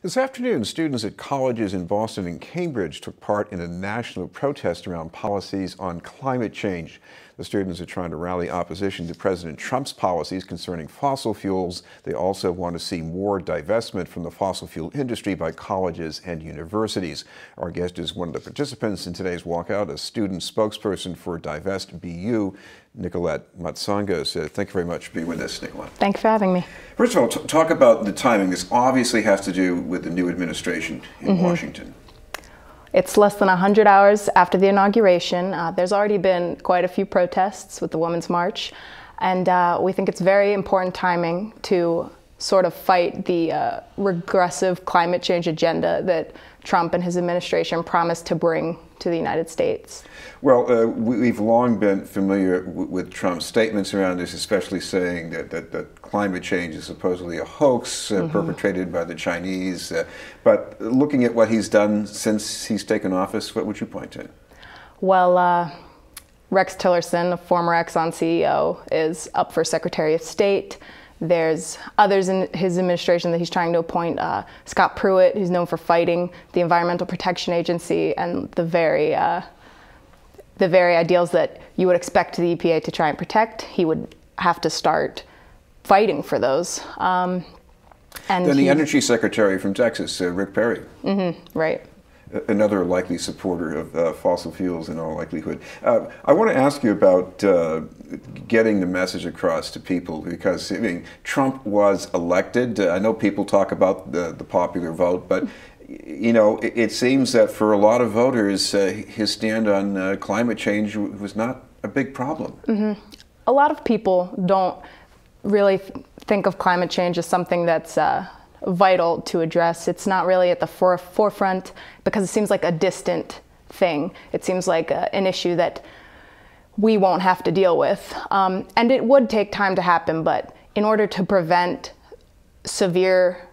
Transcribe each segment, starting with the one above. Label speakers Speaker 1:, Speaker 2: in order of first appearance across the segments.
Speaker 1: This afternoon, students at colleges in Boston and Cambridge took part in a national protest around policies on climate change. The students are trying to rally opposition to President Trump's policies concerning fossil fuels. They also want to see more divestment from the fossil fuel industry by colleges and universities. Our guest is one of the participants in today's walkout, a student spokesperson for DivestBU, Nicolette Matsangos. Thank you very much for being with us, Nicolette.
Speaker 2: Thanks for having me.
Speaker 1: First of all, talk about the timing. This obviously has to do with the new administration in Washington.
Speaker 2: It's less than 100 hours after the inauguration. There's already been quite a few protests with the Women's March, and we think it's very important timing to sort of fight the regressive climate change agenda that Trump and his administration promised to bring to the United States.
Speaker 1: Well, we've long been familiar with Trump's statements around this, especially saying that climate change is supposedly a hoax perpetrated by the Chinese. But looking at what he's done since he's taken office, what would you point to?
Speaker 2: Well, Rex Tillerson, a former Exxon CEO, is up for Secretary of State. There's others in his administration that he's trying to appoint. Scott Pruitt, who's known for fighting the Environmental Protection Agency and the very ideals that you would expect the EPA to try and protect. He would have to start fighting for those. And
Speaker 1: then the Energy Secretary from Texas, Rick Perry.
Speaker 2: Right.
Speaker 1: Another likely supporter of fossil fuels in all likelihood. I want to ask you about getting the message across to people, because I mean, Trump was elected. I know people talk about the popular vote, but you know, it seems that for a lot of voters, his stand on climate change was not a big problem.
Speaker 2: A lot of people don't really think of climate change as something that's vital to address. It's not really at the forefront because it seems like a distant thing. It seems like an issue that we won't have to deal with. And it would take time to happen, but in order to prevent severe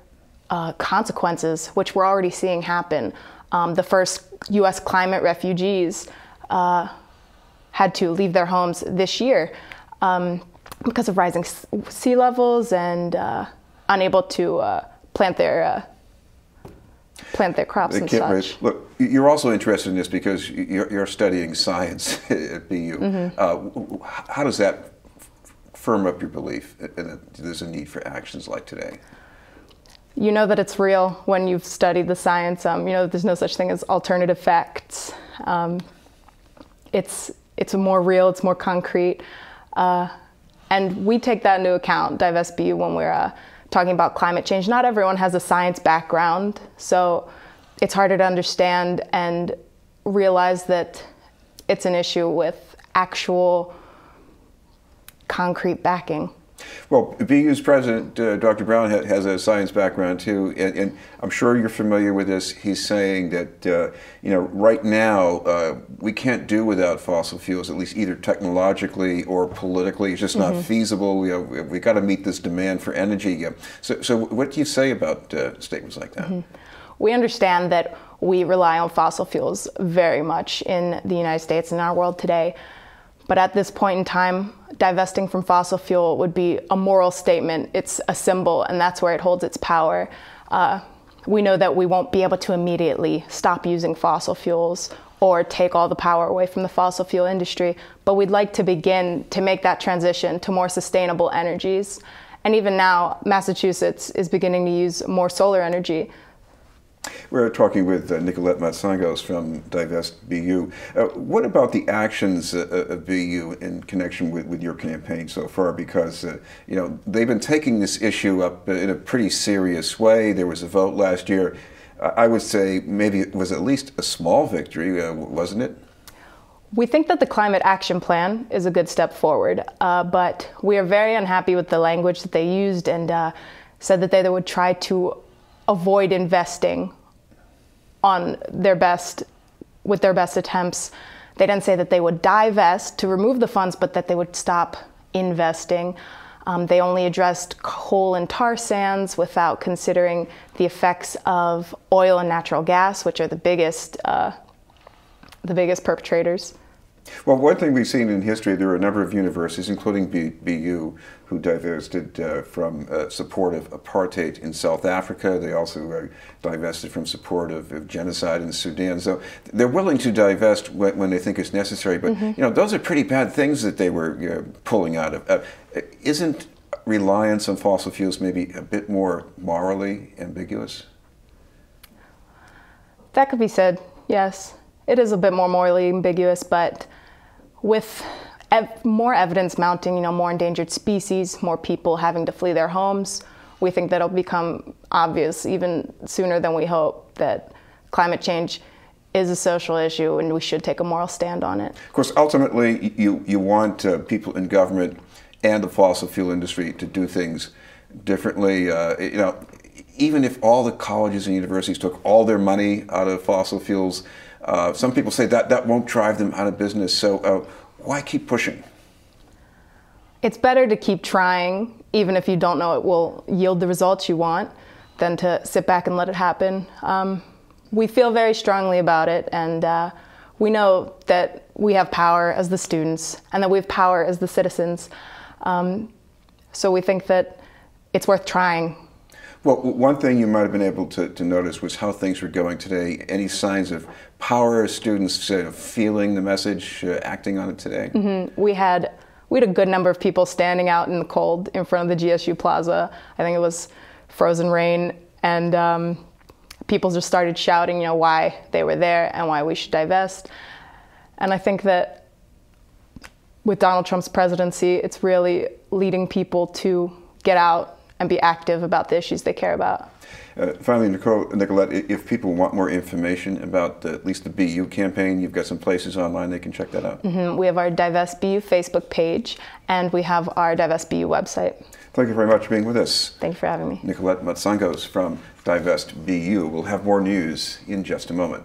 Speaker 2: consequences, which we're already seeing happen, the first U.S. climate refugees had to leave their homes this year because of rising sea levels and unable to plant their crops and such.
Speaker 1: Look, you're also interested in this because you're studying science at BU. How does that firm up your belief that there's a need for actions like today?
Speaker 2: You know that it's real when you've studied the science. You know that there's no such thing as alternative facts. It's more real, it's more concrete. And we take that into account, DivestBU, when we're talking about climate change. Not everyone has a science background, so it's harder to understand and realize that it's an issue with actual concrete backing.
Speaker 1: Well, BU's president, Dr. Brown, has a science background too, and I'm sure you're familiar with this. He's saying that you know, right now we can't do without fossil fuels, at least either technologically or politically. It's just not feasible. We got to meet this demand for energy. So what do you say about statements like that?
Speaker 2: We understand that we rely on fossil fuels very much in the United States and our world today. But at this point in time, divesting from fossil fuel would be a moral statement. It's a symbol, and that's where it holds its power. We know that we won't be able to immediately stop using fossil fuels or take all the power away from the fossil fuel industry, but we'd like to begin to make that transition to more sustainable energies. And even now, Massachusetts is beginning to use more solar energy.
Speaker 1: We're talking with Nicolette Matsangos from DivestBU. What about the actions of BU in connection with your campaign so far? Because you know, they've been taking this issue up in a pretty serious way. There was a vote last year. I would say maybe it was at least a small victory, wasn't it?
Speaker 2: We think that the Climate Action Plan is a good step forward, but we are very unhappy with the language that they used and said that they would try to avoid investing on their best, with their best attempts. They didn't say that they would divest to remove the funds, but that they would stop investing. They only addressed coal and tar sands without considering the effects of oil and natural gas, which are the biggest perpetrators.
Speaker 1: Well, one thing we've seen in history, there are a number of universities, including BU, who divested from support of apartheid in South Africa. They also divested from support of genocide in Sudan. So they're willing to divest when they think it's necessary. But you know, those are pretty bad things that they were pulling out of. Isn't reliance on fossil fuels maybe a bit more morally ambiguous?
Speaker 2: That could be said, yes. It is a bit more morally ambiguous, but with more evidence mounting, you know, more endangered species, more people having to flee their homes, we think that it'll become obvious even sooner than we hope that climate change is a social issue and we should take a moral stand on it. Of
Speaker 1: course, ultimately, you want people in government and the fossil fuel industry to do things differently. You know, even if all the colleges and universities took all their money out of fossil fuels, some people say that won't drive them out of business. So why keep pushing?
Speaker 2: It's better to keep trying, even if you don't know it will yield the results you want, than to sit back and let it happen. We feel very strongly about it, and we know that we have power as the students and that we have power as the citizens. So we think that it's worth trying.
Speaker 1: Well, one thing you might have been able to notice was how things were going today. Any signs of power, students sort of feeling the message, acting on it today?
Speaker 2: We had a good number of people standing out in the cold in front of the GSU Plaza. I think it was frozen rain, and people just started shouting, you know, why they were there and why we should divest. And I think that with Donald Trump's presidency, it's really leading people to get out and be active about the issues they care about.
Speaker 1: Finally, Nicolette, if people want more information about at least the BU campaign, you've got some places online they can check that out.
Speaker 2: We have our DivestBU Facebook page, and we have our DivestBU website.
Speaker 1: Thank you very much for being with us.
Speaker 2: Thank you for having me.
Speaker 1: Nicolette Matsangos from DivestBU. We'll have more news in just a moment.